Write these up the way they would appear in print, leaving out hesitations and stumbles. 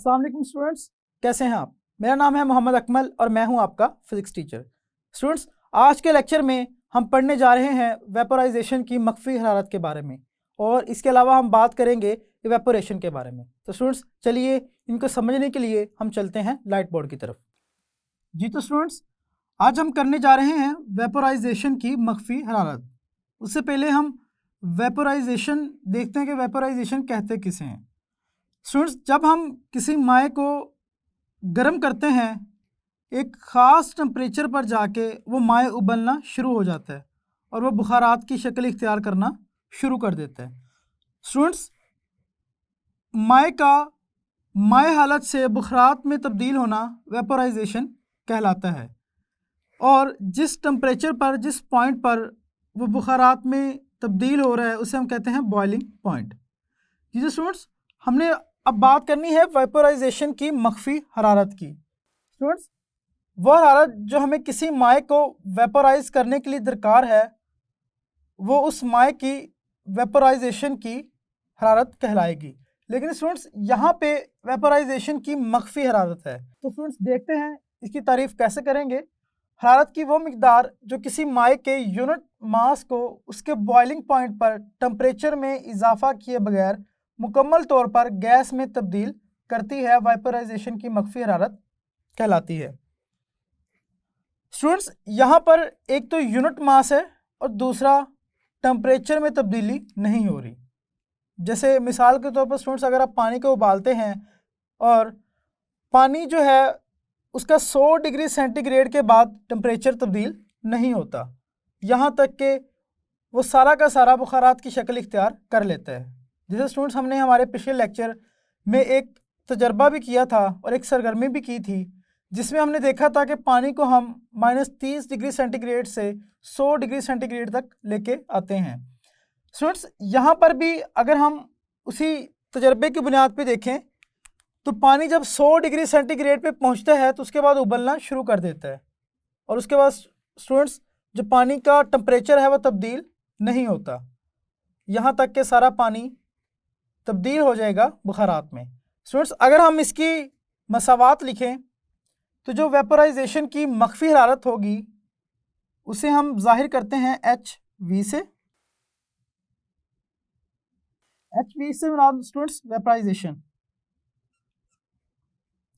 अस्सलाम वालेकुम स्टूडेंट्स, कैसे हैं आप। मेरा नाम है मोहम्मद अकमल और मैं हूं आपका फिज़िक्स टीचर। स्टूडेंट्स, आज के लेक्चर में हम पढ़ने जा रहे हैं वेपोराइजेशन की मख्फी हरारत के बारे में और इसके अलावा हम बात करेंगे इवेपोरेशन के बारे में। तो स्टूडेंट्स चलिए इनको समझने के लिए हम चलते हैं लाइट बोर्ड की तरफ। जी तो स्टूडेंट्स, आज हम करने जा रहे हैं वेपोराइजेशन की मख्फी हरारत। उससे पहले हम वेपोराइजेशन देखते हैं कि वेपोराइजेशन कहते किसे हैं। स्टूडेंट्स, जब हम किसी माए को गर्म करते हैं एक ख़ास टेम्परेचर पर जाके वो माए उबलना शुरू हो जाता है और वो बुखारात की शक्ल इख्तियार करना शुरू कर देता है। स्टूडेंट्स, माए का माए हालत से बुखारात में तब्दील होना वेपोराइजेशन कहलाता है और जिस टेम्परेचर पर, जिस पॉइंट पर वो बुखारात में तब्दील हो रहा है उसे हम कहते हैं बॉइलिंग पॉइंट। जी स्टूडेंट्स, हमने अब बात करनी है वेपोराइजेशन की मख्फी हरारत की। स्टूडेंट्स, वह हरारत जो हमें किसी माए को वेपोराइज करने के लिए दरकार है वो उस माए की वेपोराइजेशन की हरारत कहलाएगी। लेकिन स्टूडेंट्स, यहाँ पे वेपोराइजेशन की मख्फी हरारत है। तो स्टूडेंट्स देखते हैं इसकी तारीफ कैसे करेंगे। हरारत की वो मिकदार जो किसी माए के यूनिट मास को उसके बॉइलिंग पॉइंट पर टेम्परेचर में इजाफा किए बगैर मुकम्मल तौर पर गैस में तब्दील करती है, वेपोराइजेशन की मख्फी हरारत कहलाती है। स्टूडेंट्स, यहाँ पर एक तो यूनिट मास है और दूसरा टेम्परेचर में तब्दीली नहीं हो रही। जैसे मिसाल के तौर पर स्टूडेंट्स, अगर आप पानी को उबालते हैं और पानी जो है उसका 100 डिग्री सेंटीग्रेड के बाद टेम्परेचर तब्दील नहीं होता, यहाँ तक कि वो सारा का सारा बुखारात की शक्ल इख्तियार कर लेता है। जैसे स्टूडेंट्स, हमने हमारे पिछले लेक्चर में एक तजर्बा भी किया था और एक सरगर्मी भी की थी जिसमें हमने देखा था कि पानी को हम -30 डिग्री सेंटीग्रेड से 100 डिग्री सेंटीग्रेड तक लेके आते हैं। स्टूडेंट्स, यहाँ पर भी अगर हम उसी तजर्बे की बुनियाद पे देखें तो पानी जब 100 डिग्री सेंटीग्रेड पे पहुँचता है तो उसके बाद उबलना शुरू कर देता है और उसके बाद स्टूडेंट्स जो पानी का टेम्परेचर है वह तब्दील नहीं होता, यहाँ तक कि सारा पानी तब्दील हो जाएगा बुखारात में। स्टूडेंट्स, अगर हम इसकी मसावात लिखें तो जो वेपोराइजेशन की मख्फी हरारत होगी उसे हम जाहिर करते हैं HV से। HV से मतलब स्टूडेंट्स वेपोराइजेशन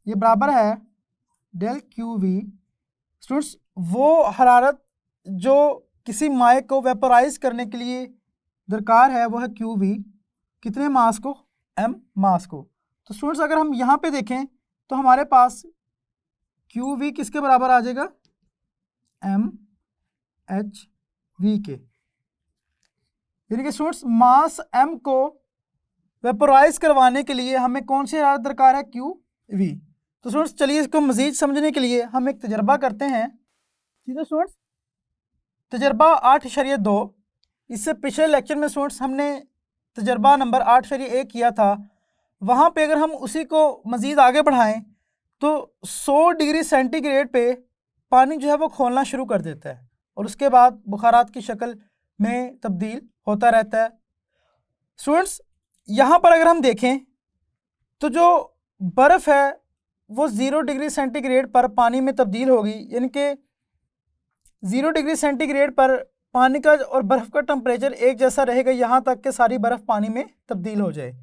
ये बराबर है डेल QV। स्टूडेंट्स, वो हरारत जो किसी माए को वेपोराइज करने के लिए दरकार है वो है QV, कितने मास को, M मास को। तो स्टूडेंट्स, अगर हम यहाँ पे देखें तो हमारे पास QV किसके बराबर आ जाएगा, MHV के। यानी कि स्टूडेंट्स मास M को वेपोराइज करवाने के लिए हमें कौन सी हरारत दरकार है, QV। तो स्टूडेंट्स चलिए इसको मज़ीद समझने के लिए हम एक तजर्बा करते हैं। ठीक है स्टूडेंट्स, तजर्बा 8.2, इससे पिछले लेक्चर में स्टूडेंट्स हमने तजर्बा नंबर 8.1 किया था। वहाँ पे अगर हम उसी को मज़ीद आगे बढ़ाएं तो 100 डिग्री सेंटीग्रेड पे पानी जो है वो खोलना शुरू कर देता है और उसके बाद बुखारात की शक्ल में तब्दील होता रहता है। स्टूडेंट्स, यहाँ पर अगर हम देखें तो जो बर्फ़ है वो 0 डिग्री सेंटीग्रेड पर पानी में तब्दील होगी, यानी कि 0 डिग्री सेंटीग्रेड पर पानी का और बर्फ़ का टेम्परेचर एक जैसा रहेगा यहाँ तक कि सारी बर्फ़ पानी में तब्दील हो जाए।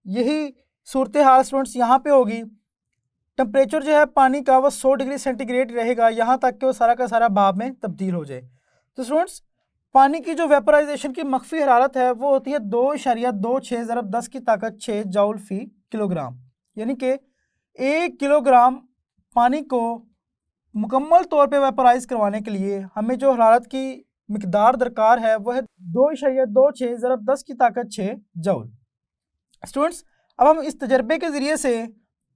यही सूरत हाल स्टूडेंट्स यहाँ पे होगी। टेम्परेचर जो है पानी का वो 100 डिग्री सेंटीग्रेड रहेगा यहाँ तक कि वो सारा का सारा भाप में तब्दील हो जाए। तो स्टूडेंट्स, पानी की जो वेपोराइजेशन की मख्फी हरारत है वो होती है 2.26 ज़रब 10 की ताकत 6 जूल फी किलोग्राम। यानी कि 1 किलोग्राम पानी को मुकम्मल तौर पे वेपोराइज करवाने के लिए हमें जो हरारत की मिकदार दरकार है वो है 2.26 ज़रब 10 की ताकत 6 जूल। स्टूडेंट्स, अब हम इस तजर्बे के ज़रिए से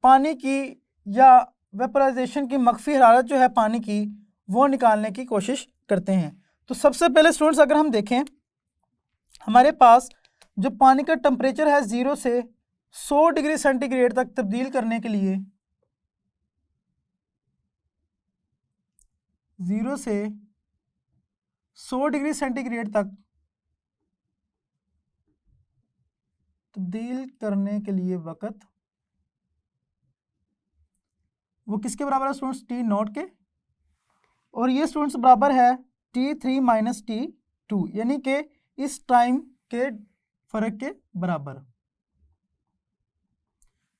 पानी की या वेपोराइजेशन की मख्फी हरारत जो है पानी की वो निकालने की कोशिश करते हैं। तो सबसे पहले स्टूडेंट्स अगर हम देखें, हमारे पास जो पानी का टेम्परेचर है 0 से 100 डिग्री सेंटीग्रेड तक तब्दील करने के लिए 0 से 100 डिग्री सेंटीग्रेड तक तब्दील करने के लिए वक़्त वो किसके बराबर है स्टूडेंट्स, टी नॉट के, और ये स्टूडेंट्स बराबर है T3 माइनस T2, यानी कि इस टाइम के फर्क के बराबर।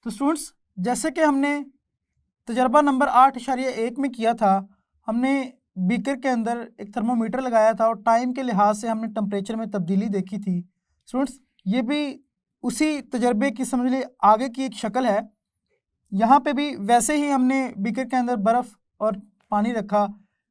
तो स्टूडेंट्स जैसे कि हमने तजर्बा नंबर 8.1 में किया था, हमने बीकर के अंदर एक थर्मोमीटर लगाया था और टाइम के लिहाज से हमने टेम्परेचर में तब्दीली देखी थी। स्टूडेंट्स ये भी उसी तजर्बे की समझ लीजिए आगे की एक शक्ल है। यहाँ पे भी वैसे ही हमने बीकर के अंदर बर्फ़ और पानी रखा,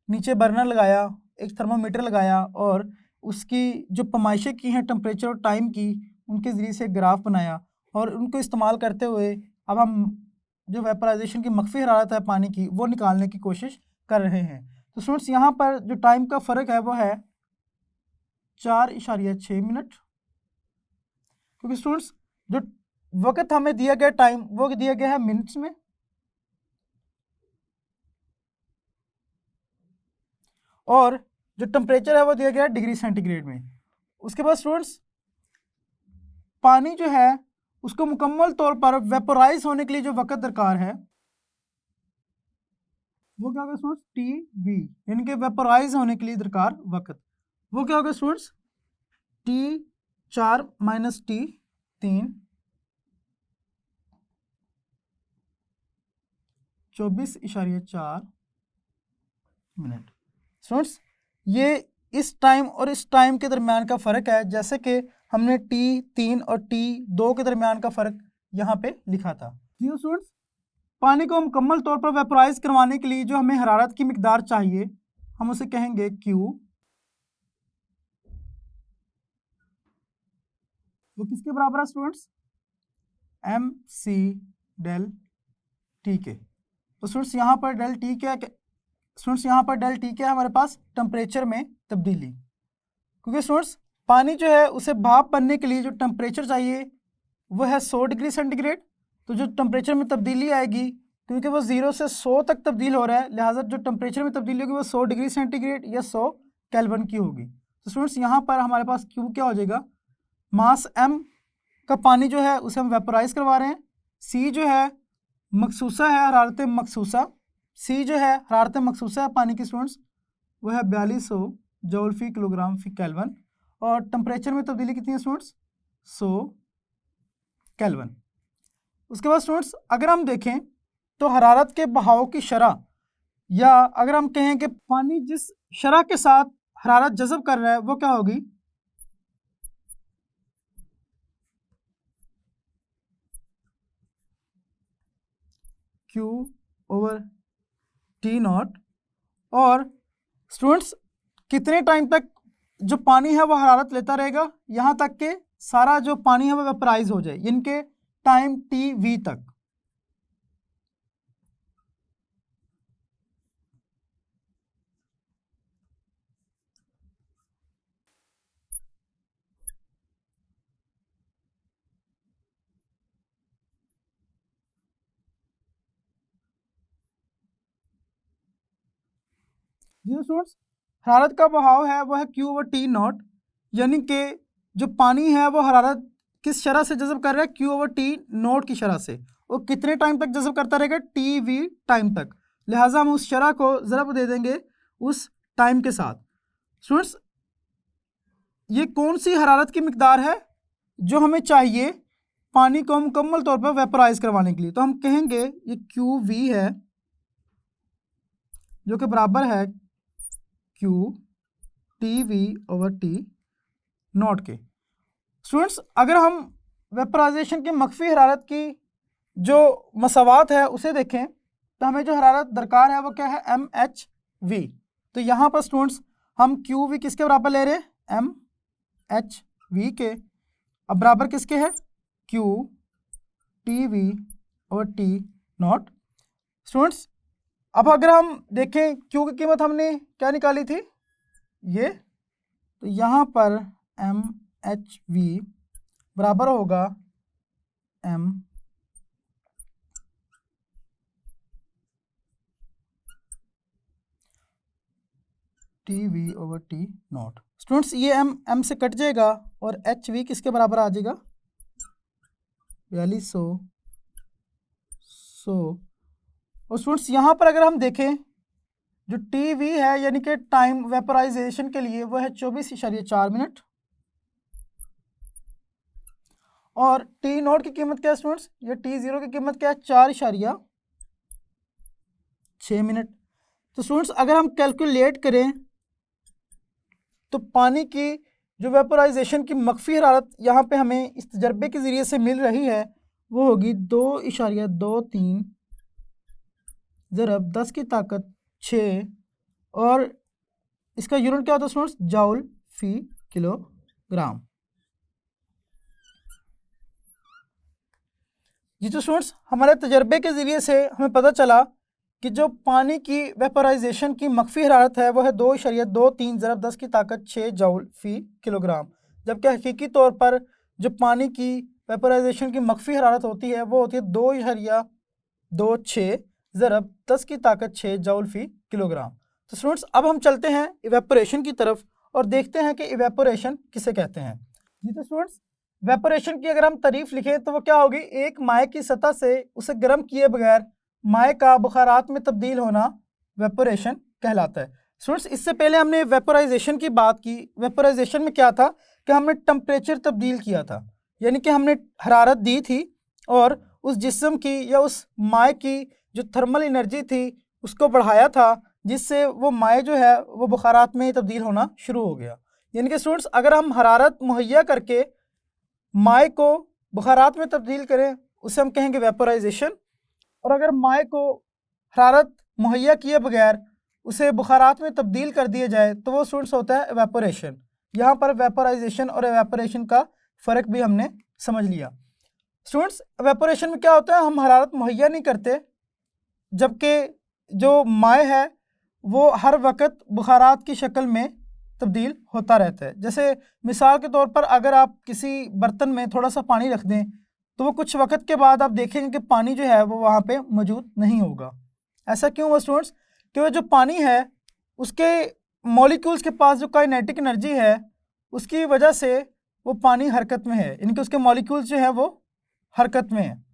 नीचे बर्नर लगाया, एक थर्मोमीटर लगाया और उसकी जो पैमाइशें की हैं टेम्परेचर और टाइम की, उनके ज़रिए से ग्राफ बनाया और उनको इस्तेमाल करते हुए अब हम जो वेपराइजेशन की मख्फी हरारत है पानी की, वो निकालने की कोशिश कर रहे हैं। तो स्टूडेंट्स यहाँ पर जो टाइम का फ़र्क है वो है 4.6 मिनट, क्योंकि स्टूडेंट्स जो वक्त हमें दिया गया टाइम वो दिया गया है मिनट्स में, और जो टेम्परेचर है वो दिया गया है डिग्री सेंटीग्रेड में। उसके बाद स्टूडेंट्स पानी जो है उसको मुकम्मल तौर पर वेपोराइज होने के लिए जो वक्त दरकार है वो क्या होगा स्टूडेंट्स, टी वी, यानी कि वेपोराइज होने के लिए दरकार वक्त, वो क्या होगा students, T4 minus T3 24.4 minute. Students ये इस टाइम और इस टाइम के दरमियान का फ़र्क है, जैसे कि हमने T3 और T2 के दरमियान का फ़र्क यहाँ पे लिखा था। क्यों स्टूडेंट्स, पानी को मुकम्मल तौर पर वेपोराइज करवाने के लिए जो हमें हरारत की मिकदार चाहिए हम उसे कहेंगे Q, वो किसके बराबर है स्टूडेंट्स, MC डेल टी के। तो स्टूडेंट्स यहाँ पर डेल टी क्या, स्टूडेंट्स यहाँ पर डेल टी क्या है हमारे पास, टेम्परेचर में तब्दीली, क्योंकि स्टूडेंट्स पानी जो है उसे भाप बनने के लिए जो टेम्परेचर चाहिए वो है 100 डिग्री सेंटीग्रेड। तो जो टेम्परेचर में तब्दीली आएगी, क्योंकि वो 0 से 100 तक तब्दील हो रहा है, लिहाजा जो टेम्परेचर में तब्दीली होगी वो 100 डिग्री सेंटीग्रेड या 100 केल्विन की होगी। तो स्टूडेंट्स यहाँ पर हमारे पास क्यू क्या हो जाएगा, मास m का पानी जो है उसे हम वेपोराइज करवा रहे हैं, C जो है मखसूसा है हरारत मखसूसा, C जो है हरारत मखसूसा है पानी की स्टूडेंट्स वो है 4200 जूल फी किलोग्राम फी केल्विन, और टेम्परेचर में तब्दीली कितनी है स्टूडेंट्स, 100 केल्विन। उसके बाद स्टूडेंट्स अगर हम देखें तो हरारत के बहाव की शरह, या अगर हम कहें कि पानी जिस शरह के साथ हरारत जज़ब कर रहा है वो क्या होगी, Q/T0, और स्टूडेंट्स कितने टाइम तक जो पानी है वो हरारत लेता रहेगा, यहाँ तक कि सारा जो पानी है वो वेपराइज हो जाए, इनके टाइम TV तक। जी स्टूडेंट्स हरारत का बहाव है वो है Q/T0, यानी कि जो पानी है वो हरारत किस शरह से जज़ब कर रहा है, Q/T0 की शरह से, और कितने टाइम तक जज़ब करता रहेगा, TV टाइम तक, लिहाजा हम उस शरह को ज़रब दे देंगे उस टाइम के साथ। स्टूडेंट्स ये कौन सी हरारत की मिकदार है जो हमें चाहिए पानी को मुकम्मल तौर पर वेपोराइज करवाने के लिए, तो हम कहेंगे ये QV है जो कि बराबर है QTV/T0 के। स्टूडेंट्स अगर हम वेपराइजेशन की मख्फी हरारत की जो मसावात है उसे देखें तो हमें जो हरारत दरकार है वो क्या है, MHV। तो यहाँ पर स्टूडेंट्स हम QV किसके बराबर ले रहे हैं, MHV के, अब बराबर किसके है, QTV/T0। स्टूडेंट्स अब अगर हम देखें Q की कीमत हमने क्या निकाली थी ये, तो यहाँ पर MHV बराबर होगा MTV/T0। स्टूडेंट्स ये M से कट जाएगा और HV किसके बराबर आ जाएगा, 4200 और स्टूडेंट्स यहाँ पर अगर हम देखें जो टी वी है यानी कि टाइम वेपराइजेशन के लिए वो है 24.4 मिनट, और टी नोट की कीमत क्या है स्टूडेंट्स, ये टी ज़ीरो की कीमत क्या है 4.6 मिनट। तो स्टूडेंट्स अगर हम कैलकुलेट करें तो पानी की जो वेपराइजेशन की मख्फी हरारत यहाँ पे हमें इस तजर्बे के ज़रिए से मिल रही है वो होगी 2.23 ज़रब 10 की ताकत 6, और इसका यूनिट क्या होता है स्टूडेंट्स, जाउल फी किलोग्राम। जी तो स्टूडेंट्स हमारे तजर्बे के ज़रिए से हमें पता चला कि जो पानी की वेपराइजेशन की मख्फी हरारत है वो है 2.23 ज़रब 10 की ताकत 6 जाउल फी किलोग्राम, जबकि हकीकी तौर पर जो पानी की वेपराइजेशन की मख्फी हरारत होती है वो होती है 2.26 ज़रब 10 की ताकत 6 जाउल फी किलोग्राम। तो स्टूडेंट्स अब हम चलते हैं इवेपोरेशन की तरफ और देखते हैं कि इवेपोरेशन किसे कहते हैं। जी तो स्टूडेंट्स वेपोरेशन की अगर हम तारीफ लिखें तो वो क्या होगी, एक माए की सतह से उसे गर्म किए बगैर माए का बुखारात में तब्दील होना वेपोरेशन कहलाता है। स्टूडेंट्स इससे पहले हमने वेपोराइजेशन की बात की। वेपोराइजेशन में क्या था कि हमने टेम्परेचर तब्दील किया था, यानी कि हमने हरारत दी थी और उस जिस्म की या उस माए की जो थर्मल एनर्जी थी उसको बढ़ाया था, जिससे वो माए जो है वो बुखारात में तब्दील होना शुरू हो गया। यानी कि स्टूडेंट्स अगर हम हरारत मुहैया करके माए को बुखारात में तब्दील करें उसे हम कहेंगे वेपोराइजेशन, और अगर माए को हरारत मुहैया किए बगैर उसे बुखारात में तब्दील कर दिया जाए तो वो स्टूडेंट्स होता है एवेपोरेशन। यहाँ पर वेपोराइजेशन और एवेपोरेशन का फ़र्क भी हमने समझ लिया। स्टूडेंट्स एवेपोरेशन में क्या होता है, हम हरारत मुहैया नहीं करते, जबकि जो माए है वो हर वक्त बुखारात की शक्ल में तब्दील होता रहता है। जैसे मिसाल के तौर पर अगर आप किसी बर्तन में थोड़ा सा पानी रख दें तो वो कुछ वक्त के बाद आप देखेंगे कि पानी जो है वो वहाँ पे मौजूद नहीं होगा। ऐसा क्यों हुआ स्टूडेंट्स, क्योंकि जो पानी है उसके मॉलिक्यूल्स के पास जो काइनेटिक एनर्जी है उसकी वजह से वो पानी हरकत में है, यानी कि उसके मॉलिक्यूल्स जो है वो हरकत में है।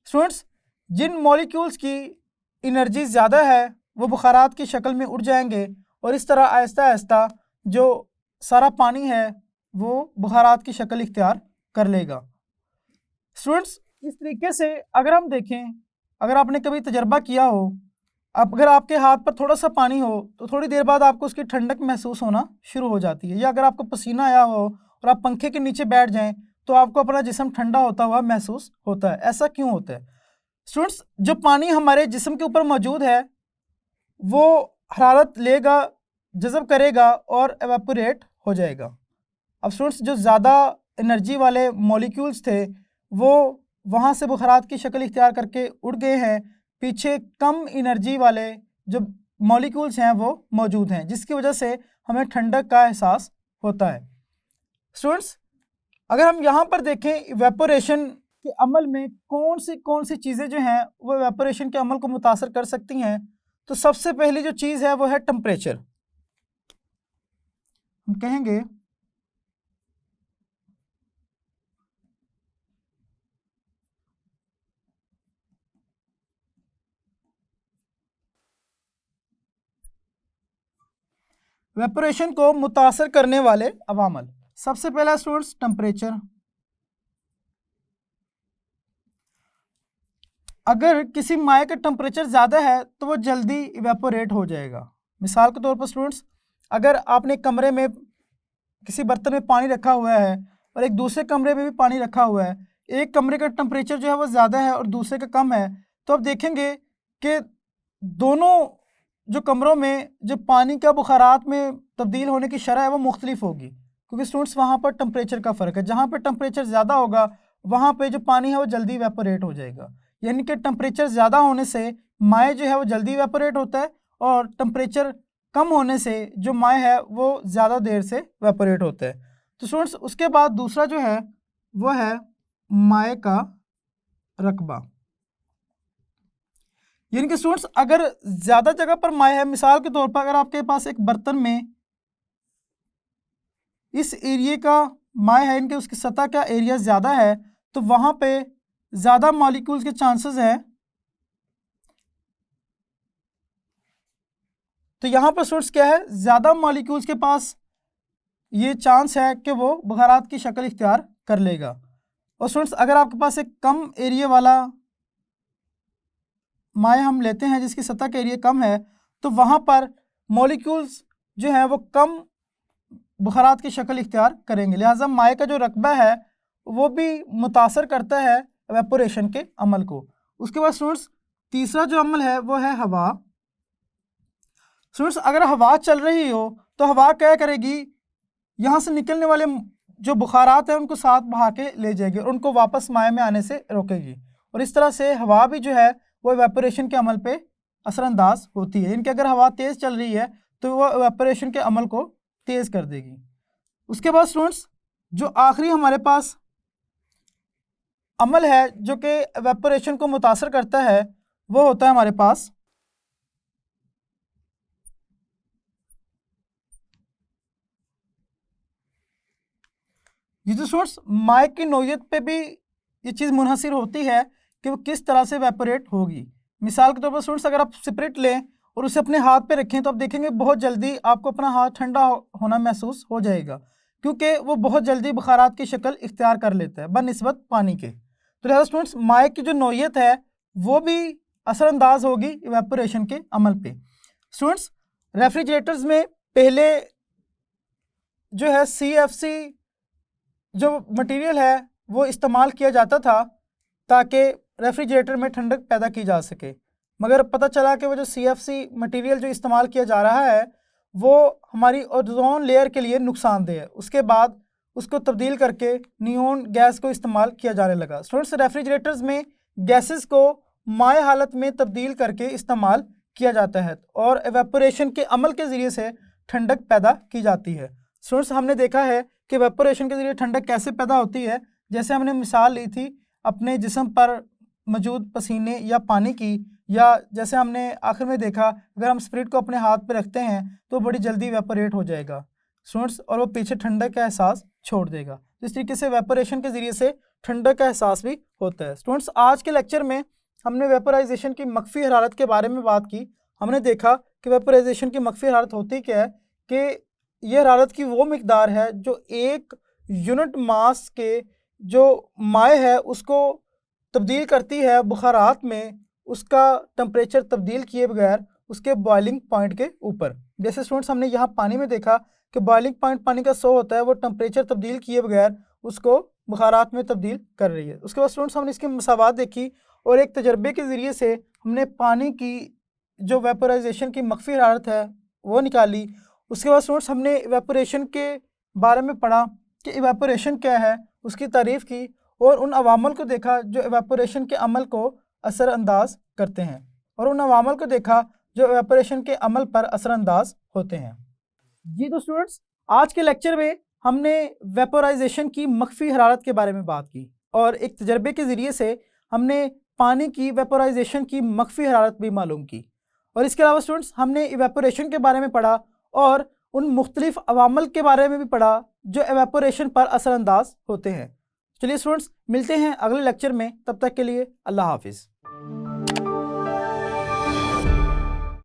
स्टूडेंट्स जिन मॉलिक्यूल्स की एनर्जी ज़्यादा है वो बुखारात की शक्ल में उड़ जाएंगे और इस तरह आहिस्ता आहिस्ता जो सारा पानी है वो बुखारात की शक्ल इख्तियार कर लेगा। स्टूडेंट्स इस तरीके से अगर हम देखें, अगर आपने कभी तजर्बा किया हो, अब अगर आपके हाथ पर थोड़ा सा पानी हो तो थोड़ी देर बाद आपको उसकी ठंडक महसूस होना शुरू हो जाती है, या अगर आपको पसीना आया हो और आप पंखे के नीचे बैठ जाएं तो आपको अपना जिस्म ठंडा होता हुआ महसूस होता है। ऐसा क्यों होता है स्टूडेंट्स, जो पानी हमारे जिस्म के ऊपर मौजूद है वो हरारत लेगा, जज़ब करेगा और एवेपोरेट हो जाएगा। अब स्टूडेंट्स जो ज़्यादा एनर्जी वाले मॉलिक्यूल्स थे वो वहाँ से बुखारात की शक्ल इख्तियार करके उड़ गए हैं, पीछे कम एनर्जी वाले जो मॉलिक्यूल्स हैं वो मौजूद हैं, जिसकी वजह से हमें ठंडक का एहसास होता है। स्टूडेंट्स अगर हम यहाँ पर देखें इवेपोरेशन के अमल में कौन सी चीज़ें जो हैं वो इवेपोरेशन के अमल को मुतासर कर सकती हैं, तो सबसे पहली जो चीज़ है वो है टेम्परेचर। हम कहेंगे वेपोरेशन को मुतासर करने वाले अवामल। सबसे पहला स्टूडेंट्स टेम्परेचर। अगर किसी माए का टेम्परेचर ज़्यादा है तो वो जल्दी इवेपोरेट हो जाएगा। मिसाल के तौर पर स्टूडेंट्स अगर आपने कमरे में किसी बर्तन में पानी रखा हुआ है और एक दूसरे कमरे में भी पानी रखा हुआ है, एक कमरे का टेम्परेचर जो है वो ज़्यादा है और दूसरे का कम है, तो आप देखेंगे कि दोनों जो कमरों में जो पानी का बुखारात में तब्दील होने की शरह है वो मुख्तलिफ होगी, क्योंकि स्टूडेंट्स वहाँ पर टेम्परेचर का फ़र्क है। जहाँ पर टेम्परेचर ज़्यादा होगा वहाँ पे जो पानी है वो जल्दी इवेपोरेट हो जाएगा, यानी कि टेम्परेचर ज़्यादा होने से माए जो है वो जल्दी इवेपोरेट होता है और टेम्परेचर कम होने से जो माए है वो ज़्यादा देर से इवेपोरेट होता है। तो स्टूडेंट्स उसके बाद दूसरा जो है वो है माए का रकबा, यानी कि स्टूडेंट्स अगर ज़्यादा जगह पर माए है, मिसाल के तौर पर अगर आपके पास एक बर्तन में इस एरिए का माए है, इनके उसकी सतह का एरिया ज़्यादा है, तो वहाँ पे ज़्यादा मॉलिक्यूल्स के चांसेस हैं तो यहाँ पर स्टूडेंट्स क्या है, ज़्यादा मॉलिक्यूल्स के पास ये चांस है कि वो बुखारात की शक्ल इख्तियार कर लेगा। और स्टूडेंट्स अगर आपके पास एक कम एरिया वाला माए हम लेते हैं जिसकी सतह का एरिया कम है, तो वहाँ पर मॉलिक्यूल्स जो हैं वो कम बुखारात की शक्ल इख्तियार करेंगे, लिहाजा माए का जो रकबा है वो भी मुतासर करता है एवेपोरेशन के अमल को। उसके बाद स्टूडेंट्स तीसरा जो अमल है वो है हवा। स्टूडेंट्स अगर हवा चल रही हो तो हवा क्या करेगी, यहाँ से निकलने वाले जो बुखारात हैं उनको साथ बहा के ले जाएगी और उनको वापस माए में आने से रोकेगी। और इस तरह से हवा भी जो है वो एवेपोरेशन के अमल पे असरअंदाज होती है। इनकी अगर हवा तेज़ चल रही है तो वो एवेपोरेशन के अमल को तेज़ कर देगी। उसके बाद स्टूडेंट्स जो आखिरी हमारे पास अमल है जो कि एवेपोरेशन को मुतासर करता है वो होता है हमारे पास ये। तो स्टूडेंट्स माए की नौयत पे भी ये चीज़ मुनहसिर होती है कि वो किस तरह से एवेपोरेट होगी। मिसाल के तौर पर स्टूडेंट्स अगर आप स्पिरिट लें और उसे अपने हाथ पे रखें तो आप देखेंगे बहुत जल्दी आपको अपना हाथ ठंडा होना महसूस हो जाएगा, क्योंकि वो बहुत जल्दी बुखारात की शक्ल इख्तियार कर लेता है बनिस्बत पानी के। तो लिहाजा स्टूडेंट्स माए की जो नौयत है वो भी असरअंदाज होगी इवेपोरेशन के अमल पे। स्टूडेंट्स रेफ्रिजरेटर्स में पहले जो है CFC जो मटेरियल है वो इस्तेमाल किया जाता था ताकि रेफ्रिजरेटर में ठंडक पैदा की जा सके, मगर पता चला कि वो जो CFC मटेरियल जो इस्तेमाल किया जा रहा है वो हमारी ओजोन लेयर के लिए नुकसानदेह है। उसके बाद उसको तब्दील करके नियोन गैस को इस्तेमाल किया जाने लगा। स्टूडेंट्स रेफ्रिजरेटर्स में गैसेस को माए हालत में तब्दील करके इस्तेमाल किया जाता है और एवेपोरेशन के अमल के ज़रिए से ठंडक पैदा की जाती है। स्टूडेंट्स हमने देखा है कि एवेपोरेशन के ज़रिए ठंडक कैसे पैदा होती है, जैसे हमने मिसाल ली थी अपने जिस्म पर मौजूद पसीने या पानी की, या जैसे हमने आखिर में देखा अगर हम स्पिरिट को अपने हाथ पे रखते हैं तो बड़ी जल्दी एवेपोरेट हो जाएगा स्टूडेंट्स और वो पीछे ठंडक का एहसास छोड़ देगा। इस तरीके से एवेपोरेशन के ज़रिए से ठंडक का एहसास भी होता है। स्टूडेंट्स आज के लेक्चर में हमने वेपोराइजेशन की मख्फी हरारत के बारे में बात की। हमने देखा कि वेपोराइजेशन की मख्फी हरारत होती क्या है कि यह हरारत की वो मिकदार है जो एक यूनिट मास के जो माए है उसको तब्दील करती है बुखारात में, उसका टेम्परेचर तब्दील किए बगैर उसके बॉइलिंग पॉइंट के ऊपर। जैसे स्टूडेंट्स हमने यहाँ पानी में देखा कि बॉइलिंग पॉइंट पानी का 100 होता है, वो टेम्परेचर तब्दील किए बगैर उसको बुखारात में तब्दील कर रही है। उसके बाद स्टूडेंट्स हमने इसकी मसावात देखी और एक तजर्बे के ज़रिए से हमने पानी की जो वेपोराइजेशन की मख्फी हरारत है वो निकाली। उसके बाद स्टूडेंट्स हमने इवेपोरेशन के बारे में पढ़ा कि इवेपोरेशन क्या है, उसकी तारीफ़ की और उन अवामल को देखा जो इवेपोरेशन के अमल को असरअंदाज करते हैं और उन अवामल को देखा जो इवेपोरेशन के अमल पर असरअंदाज होते हैं। जी तो स्टूडेंट्स आज के लेक्चर में हमने वेपोराइजेशन की मख्फी हरारत के बारे में बात की और एक तजर्बे के ज़रिए से हमने पानी की वेपोराइजेशन की मख्फी हरारत भी मालूम की। और इसके अलावा स्टूडेंट्स हमने इवेपोरेशन के बारे में पढ़ा और उन मुख्तलिफ अवामल के बारे में भी पढ़ा जो एवेपोरेशन पर असरअंदाज होते हैं। चलिए स्टूडेंट्स मिलते हैं अगले लेक्चर में, तब तक के लिए अल्लाह हाफिज़।